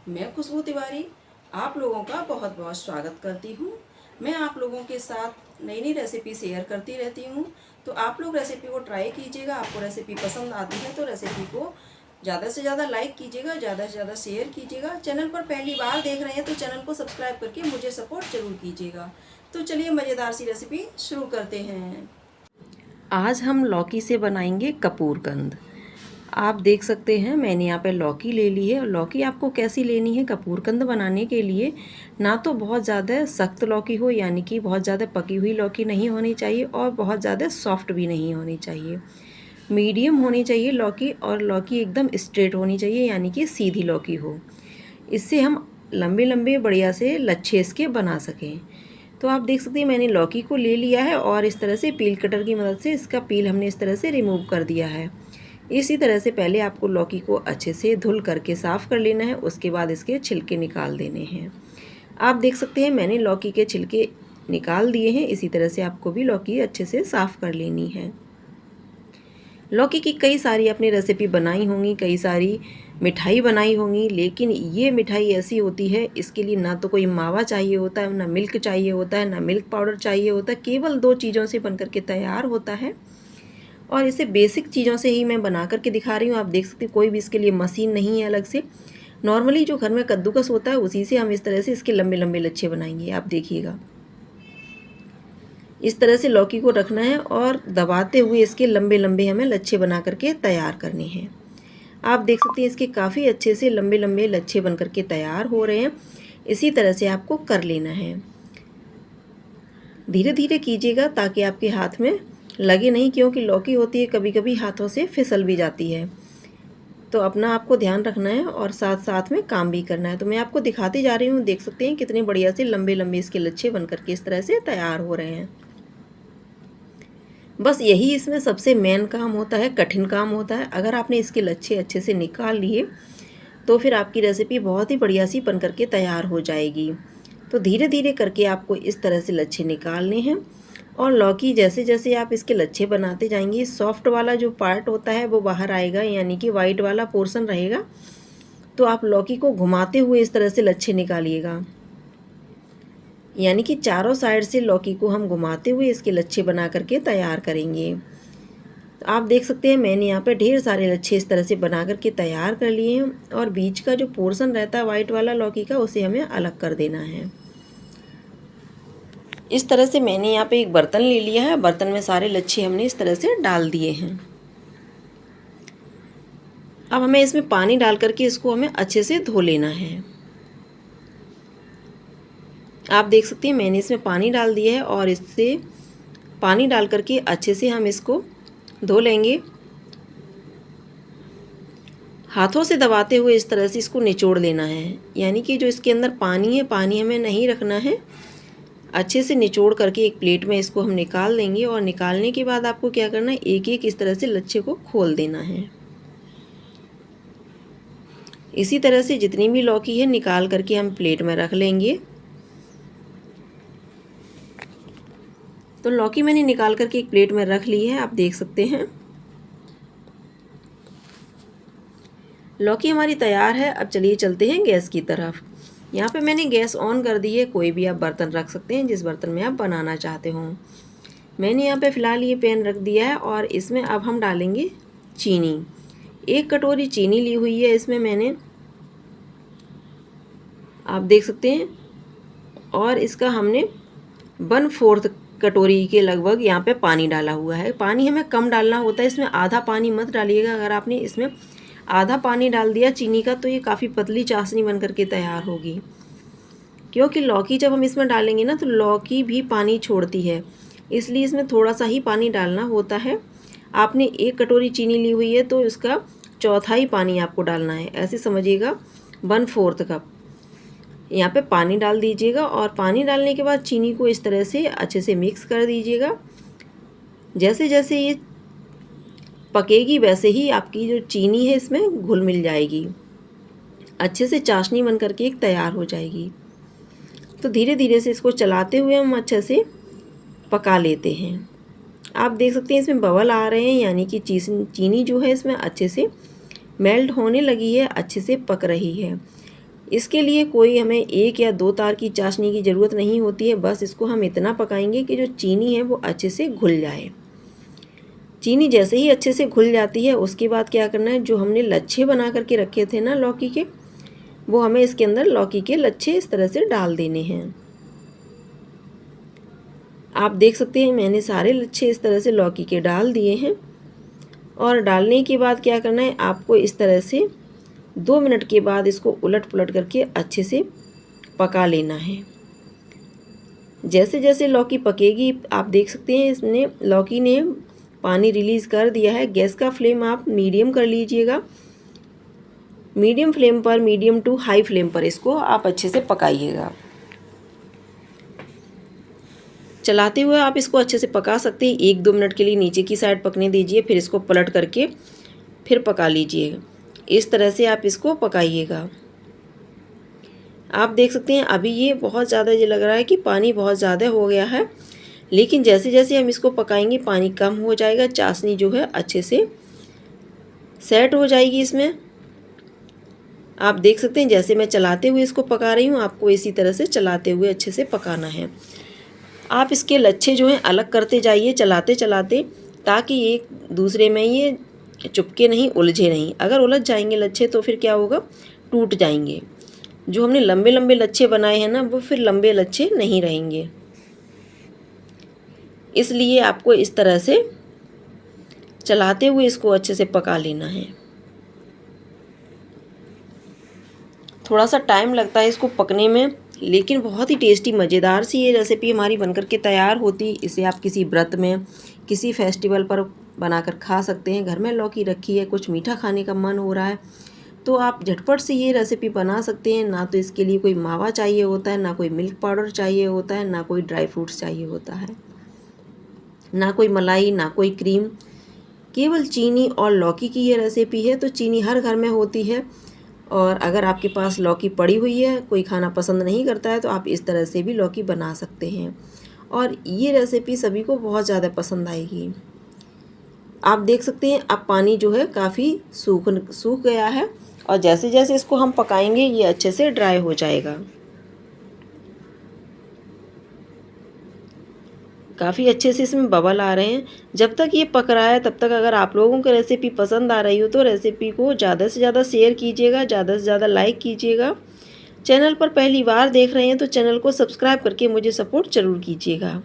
मैं खुशबू तिवारी आप लोगों का बहुत बहुत स्वागत करती हूँ। मैं आप लोगों के साथ नई नई रेसिपी शेयर करती रहती हूँ, तो आप लोग रेसिपी को ट्राई कीजिएगा। आपको रेसिपी पसंद आती है तो रेसिपी को ज़्यादा से ज़्यादा लाइक कीजिएगा, ज़्यादा से ज़्यादा शेयर कीजिएगा। चैनल पर पहली बार देख रहे हैं तो चैनल को सब्सक्राइब करके मुझे सपोर्ट ज़रूर कीजिएगा। तो चलिए मज़ेदार सी रेसिपी शुरू करते हैं। आज हम लौकी से बनाएंगे कपूरकंद। आप देख सकते हैं मैंने यहाँ पे लौकी ले ली है। लौकी आपको कैसी लेनी है कपूरकंद बनाने के लिए, ना तो बहुत ज़्यादा सख्त लौकी हो, यानी कि बहुत ज़्यादा पकी हुई लौकी नहीं होनी चाहिए और बहुत ज़्यादा सॉफ्ट भी नहीं होनी चाहिए। मीडियम होनी चाहिए लौकी, और लौकी एकदम स्ट्रेट होनी चाहिए, यानी कि सीधी लौकी हो। इससे हम लंबे लंबे बढ़िया से लच्छे इसके बना सकें। तो आप देख सकते हैं मैंने लौकी को ले लिया है और इस तरह से पील कटर की मदद से इसका पील हमने इस तरह से रिमूव कर दिया है। इसी तरह से पहले आपको लौकी को अच्छे से धुल करके साफ़ कर लेना है, उसके बाद इसके छिलके निकाल देने हैं। आप देख सकते हैं मैंने लौकी के छिलके निकाल दिए हैं। इसी तरह से आपको भी लौकी अच्छे से साफ़ कर लेनी है। लौकी की कई सारी आपने रेसिपी बनाई होंगी, कई सारी मिठाई बनाई होंगी, लेकिन ये मिठाई ऐसी होती है, इसके लिए ना तो कोई मावा चाहिए होता है, ना मिल्क चाहिए होता है, ना मिल्क पाउडर चाहिए होता है। केवल 2 चीज़ों से बनकर के तैयार होता है और इसे बेसिक चीज़ों से ही मैं बना कर के दिखा रही हूँ। आप देख सकते हैं कोई भी इसके लिए मशीन नहीं है अलग से। नॉर्मली जो घर में कद्दूकस होता है उसी से हम इस तरह से इसके लंबे लंबे लच्छे बनाएंगे। आप देखिएगा इस तरह से लौकी को रखना है और दबाते हुए इसके लंबे लंबे हमें लच्छे बना करके तैयार करने हैं। आप देख सकते हैं इसके काफ़ी अच्छे से लंबे लंबे लच्छे बन करके तैयार हो रहे हैं। इसी तरह से आपको कर लेना है। धीरे धीरे कीजिएगा ताकि आपके हाथ में लगे नहीं, क्योंकि लौकी होती है कभी कभी हाथों से फिसल भी जाती है। तो अपना आपको ध्यान रखना है और साथ साथ में काम भी करना है। तो मैं आपको दिखाती जा रही हूँ। देख सकते हैं कितने बढ़िया से लंबे लंबे इसके लच्छे बन करके इस तरह से तैयार हो रहे हैं। बस यही इसमें सबसे मेन काम होता है, कठिन काम होता है। अगर आपने इसके लच्छे अच्छे से निकाल लिए तो फिर आपकी रेसिपी बहुत ही बढ़िया सी बन करके तैयार हो जाएगी। तो धीरे धीरे करके आपको इस तरह से लच्छे निकालने हैं और लौकी जैसे जैसे आप इसके लच्छे बनाते जाएंगे, सॉफ्ट वाला जो पार्ट होता है वो बाहर आएगा, यानी कि वाइट वाला पोर्शन रहेगा। तो आप लौकी को घुमाते हुए इस तरह से लच्छे निकालिएगा, यानी कि चारों साइड से लौकी को हम घुमाते हुए इसके लच्छे बना करके तैयार करेंगे। तो आप देख सकते हैं मैंने यहाँ पे ढेर सारे लच्छे इस तरह से बना करके तैयार कर लिए हैं और बीच का जो पोर्शन रहता है वाइट वाला लौकी का, उसे हमें अलग कर देना है। इस तरह से मैंने यहाँ पे एक बर्तन ले लिया है। बर्तन में सारे लच्छे हमने इस तरह से डाल दिए हैं। अब हमें इसमें पानी डाल करके इसको हमें अच्छे से धो लेना है। आप देख सकते हैं मैंने इसमें पानी डाल दिया है और इससे पानी डाल करके अच्छे से हम इसको धो लेंगे। हाथों से दबाते हुए इस तरह से इसको निचोड़ लेना है, यानी कि जो इसके अंदर पानी है, पानी हमें नहीं रखना है। अच्छे से निचोड़ करके एक प्लेट में इसको हम निकाल देंगे और निकालने के बाद आपको क्या करना है, एक एक इस तरह से लच्छे को खोल देना है। इसी तरह से जितनी भी लौकी है निकाल करके हम प्लेट में रख लेंगे। तो लौकी मैंने निकाल करके एक प्लेट में रख ली है। आप देख सकते हैं लौकी हमारी तैयार है। अब चलिए चलते हैं गैस की तरफ। यहाँ पे मैंने गैस ऑन कर दी है। कोई भी आप बर्तन रख सकते हैं जिस बर्तन में आप बनाना चाहते हो। मैंने यहाँ पे फ़िलहाल ये पैन रख दिया है और इसमें अब हम डालेंगे चीनी। 1 कटोरी चीनी ली हुई है इसमें मैंने, आप देख सकते हैं। और इसका हमने 1/4 कटोरी के लगभग यहाँ पे पानी डाला हुआ है। पानी हमें कम डालना होता है, इसमें आधा पानी मत डालिएगा। अगर आपने इसमें आधा पानी डाल दिया चीनी का तो ये काफ़ी पतली चाशनी बन करके तैयार होगी, क्योंकि लौकी जब हम इसमें डालेंगे ना तो लौकी भी पानी छोड़ती है, इसलिए इसमें थोड़ा सा ही पानी डालना होता है। आपने 1 कटोरी चीनी ली हुई है तो इसका चौथाई पानी आपको डालना है, ऐसे समझिएगा 1/4 कप यहाँ पे पानी डाल दीजिएगा। और पानी डालने के बाद चीनी को इस तरह से अच्छे से मिक्स कर दीजिएगा। जैसे जैसे ये पकेगी वैसे ही आपकी जो चीनी है इसमें घुल मिल जाएगी, अच्छे से चाशनी बन करके एक तैयार हो जाएगी। तो धीरे धीरे से इसको चलाते हुए हम अच्छे से पका लेते हैं। आप देख सकते हैं इसमें बबल आ रहे हैं, यानी कि चीनी जो है इसमें अच्छे से मेल्ट होने लगी है, अच्छे से पक रही है। इसके लिए कोई हमें 1 या 2 तार की चाशनी की ज़रूरत नहीं होती है। बस इसको हम इतना पकाएंगे कि जो चीनी है वो अच्छे से घुल जाए। चीनी जैसे ही अच्छे से घुल जाती है उसके बाद क्या करना है, जो हमने लच्छे बना करके रखे थे ना लौकी के, वो हमें इसके अंदर लौकी के लच्छे इस तरह से डाल देने हैं। आप देख सकते हैं मैंने सारे लच्छे इस तरह से लौकी के डाल दिए हैं। और डालने के बाद क्या करना है, आपको इस तरह से 2 मिनट के बाद इसको उलट पुलट करके अच्छे से पका लेना है। जैसे जैसे लौकी पकेगी आप देख सकते हैं इसने लौकी ने पानी रिलीज़ कर दिया है। गैस का फ्लेम आप मीडियम कर लीजिएगा। मीडियम फ्लेम पर, मीडियम टू हाई फ्लेम पर इसको आप अच्छे से पकाइएगा। चलाते हुए आप इसको अच्छे से पका सकते हैं। 1-2 मिनट के लिए नीचे की साइड पकने दीजिए, फिर इसको पलट करके फिर पका लीजिए। इस तरह से आप इसको पकाइएगा। आप देख सकते हैं अभी ये बहुत ज़्यादा, ये लग रहा है कि पानी बहुत ज़्यादा हो गया है, लेकिन जैसे जैसे हम इसको पकाएंगे पानी कम हो जाएगा। चाशनी जो है अच्छे से सेट हो जाएगी इसमें। आप देख सकते हैं जैसे मैं चलाते हुए इसको पका रही हूँ, आपको इसी तरह से चलाते हुए अच्छे से पकाना है। आप इसके लच्छे जो हैं अलग करते जाइए चलाते चलाते, ताकि एक दूसरे में ये चुपके नहीं, उलझे नहीं। अगर उलझ जाएंगे लच्छे तो फिर क्या होगा, टूट जाएंगे। जो हमने लंबे लंबे लच्छे बनाए हैं ना, वो फिर लंबे लच्छे नहीं रहेंगे। इसलिए आपको इस तरह से चलाते हुए इसको अच्छे से पका लेना है। थोड़ा सा टाइम लगता है इसको पकने में, लेकिन बहुत ही टेस्टी मज़ेदार सी ये रेसिपी हमारी बनकर के तैयार होती। इसे आप किसी व्रत में, किसी फेस्टिवल पर बनाकर खा सकते हैं। घर में लौकी रखी है, कुछ मीठा खाने का मन हो रहा है, तो आप झटपट से ये रेसिपी बना सकते हैं। ना तो इसके लिए कोई मावा चाहिए होता है, ना कोई मिल्क पाउडर चाहिए होता है, ना कोई ड्राई फ्रूट्स चाहिए होता है, ना कोई मलाई, ना कोई क्रीम। केवल चीनी और लौकी की ये रेसिपी है। तो चीनी हर घर में होती है, और अगर आपके पास लौकी पड़ी हुई है, कोई खाना पसंद नहीं करता है, तो आप इस तरह से भी लौकी बना सकते हैं। और ये रेसिपी सभी को बहुत ज़्यादा पसंद आएगी। आप देख सकते हैं अब पानी जो है काफ़ी सूख गया है, और जैसे जैसे इसको हम पकाएंगे ये अच्छे से ड्राई हो जाएगा। काफ़ी अच्छे से इसमें बबल आ रहे हैं। जब तक ये पक रहा है तब तक अगर आप लोगों को रेसिपी पसंद आ रही हो तो रेसिपी को ज़्यादा से ज़्यादा शेयर कीजिएगा, ज़्यादा से ज़्यादा लाइक कीजिएगा। चैनल पर पहली बार देख रहे हैं तो चैनल को सब्सक्राइब करके मुझे सपोर्ट ज़रूर कीजिएगा।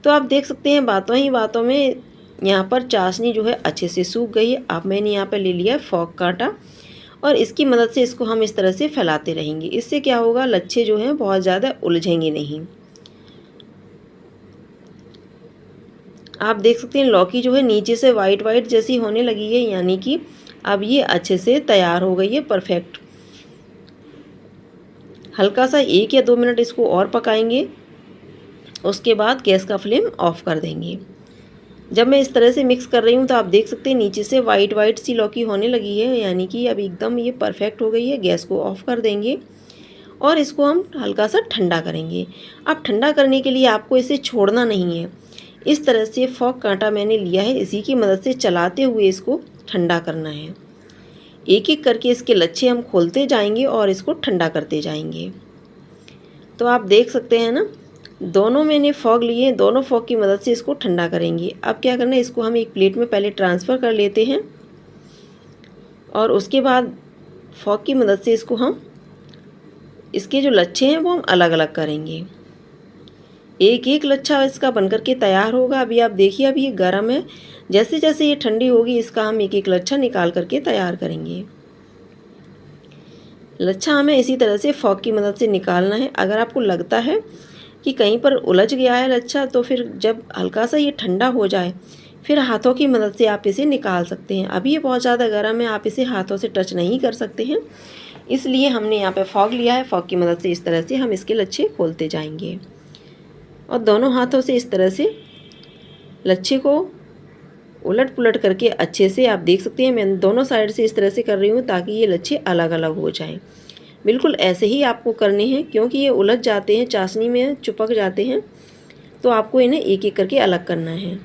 तो आप देख सकते हैं बातों ही बातों में यहाँ पर चाशनी जो है अच्छे से सूख गई है। अब मैंने यहाँ पर ले लिया फॉक कांटा, और इसकी मदद से इसको हम इस तरह से फैलाते रहेंगे। इससे क्या होगा, लच्छे जो हैं बहुत ज़्यादा उलझेंगे नहीं। आप देख सकते हैं लौकी जो है नीचे से वाइट वाइट जैसी होने लगी है, यानी कि अब ये अच्छे से तैयार हो गई है, परफेक्ट। हल्का सा 1 या 2 मिनट इसको और पकाएंगे, उसके बाद गैस का फ्लेम ऑफ कर देंगे। जब मैं इस तरह से मिक्स कर रही हूँ तो आप देख सकते हैं नीचे से वाइट वाइट सी लौकी होने लगी है, यानी कि अब एकदम ये परफेक्ट हो गई है। गैस को ऑफ कर देंगे और इसको हम हल्का सा ठंडा करेंगे। अब ठंडा करने के लिए आपको इसे छोड़ना नहीं है। इस तरह से फॉक कांटा मैंने लिया है, इसी की मदद से चलाते हुए इसको ठंडा करना है। एक एक करके इसके लच्छे हम खोलते जाएंगे और इसको ठंडा करते जाएंगे। तो आप देख सकते हैं ना, दोनों मैंने फॉग लिए, दोनों फॉग की मदद से इसको ठंडा करेंगे। अब क्या करना है, इसको हम एक प्लेट में पहले ट्रांसफ़र कर लेते हैं, और उसके बाद फॉग की मदद से इसको हम, इसके जो लच्छे हैं वो हम अलग अलग करेंगे। एक एक लच्छा इसका बनकर के तैयार होगा। अभी आप देखिए, अभी ये गर्म है, जैसे जैसे ये ठंडी होगी इसका हम एक एक लच्छा निकाल करके तैयार करेंगे। लच्छा हमें इसी तरह से फॉक की मदद से निकालना है। अगर आपको लगता है कि कहीं पर उलझ गया है लच्छा, तो फिर जब हल्का सा ये ठंडा हो जाए फिर हाथों की मदद से आप इसे निकाल सकते हैं। अभी ये बहुत ज़्यादा गर्म है, आप इसे हाथों से टच नहीं कर सकते हैं, इसलिए हमने यहाँ पे फॉग लिया है। फॉग की मदद से इस तरह से हम इसके लच्छे खोलते जाएंगे, और दोनों हाथों से इस तरह से लच्छे को उलट पुलट करके अच्छे से, आप देख सकते हैं मैं दोनों साइड से इस तरह से कर रही हूँ ताकि ये लच्छे अलग अलग हो जाएं। बिल्कुल ऐसे ही आपको करने हैं, क्योंकि ये उलझ जाते हैं, चाशनी में चिपक जाते हैं, तो आपको इन्हें एक एक करके अलग करना है।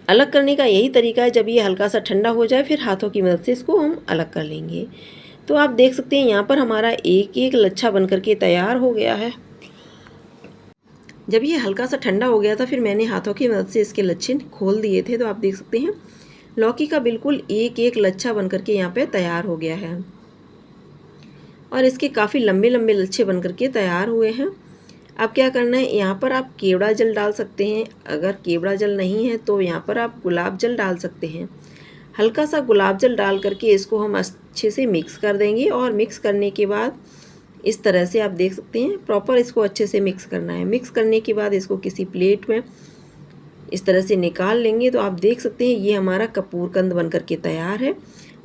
अलग करने का यही तरीका है, जब ये हल्का सा ठंडा हो जाए फिर हाथों की मदद से इसको हम अलग कर लेंगे। तो आप देख सकते हैं यहाँ पर हमारा एक एक लच्छा बन करके तैयार हो गया है। जब ये हल्का सा ठंडा हो गया था फिर मैंने हाथों की मदद से इसके लच्छे खोल दिए थे। तो आप देख सकते हैं लौकी का बिल्कुल एक एक लच्छा बन करके यहाँ पे तैयार हो गया है और इसके काफ़ी लंबे लंबे लच्छे बन करके तैयार हुए हैं। अब क्या करना है, यहाँ पर आप केवड़ा जल डाल सकते हैं। अगर केवड़ा जल नहीं है तो यहाँ पर आप गुलाब जल डाल सकते हैं। हल्का सा गुलाब जल डाल करके इसको हम अच्छे से मिक्स कर देंगे और मिक्स करने के बाद इस तरह से आप देख सकते हैं प्रॉपर इसको अच्छे से मिक्स करना है। मिक्स करने के बाद इसको किसी प्लेट में इस तरह से निकाल लेंगे। तो आप देख सकते हैं ये हमारा कपूरकंद बन करके तैयार है।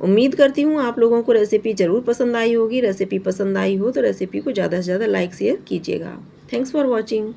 उम्मीद करती हूँ आप लोगों को रेसिपी ज़रूर पसंद आई होगी। रेसिपी पसंद आई हो तो रेसिपी को ज़्यादा से ज़्यादा लाइक शेयर कीजिएगा। Thanks for watching.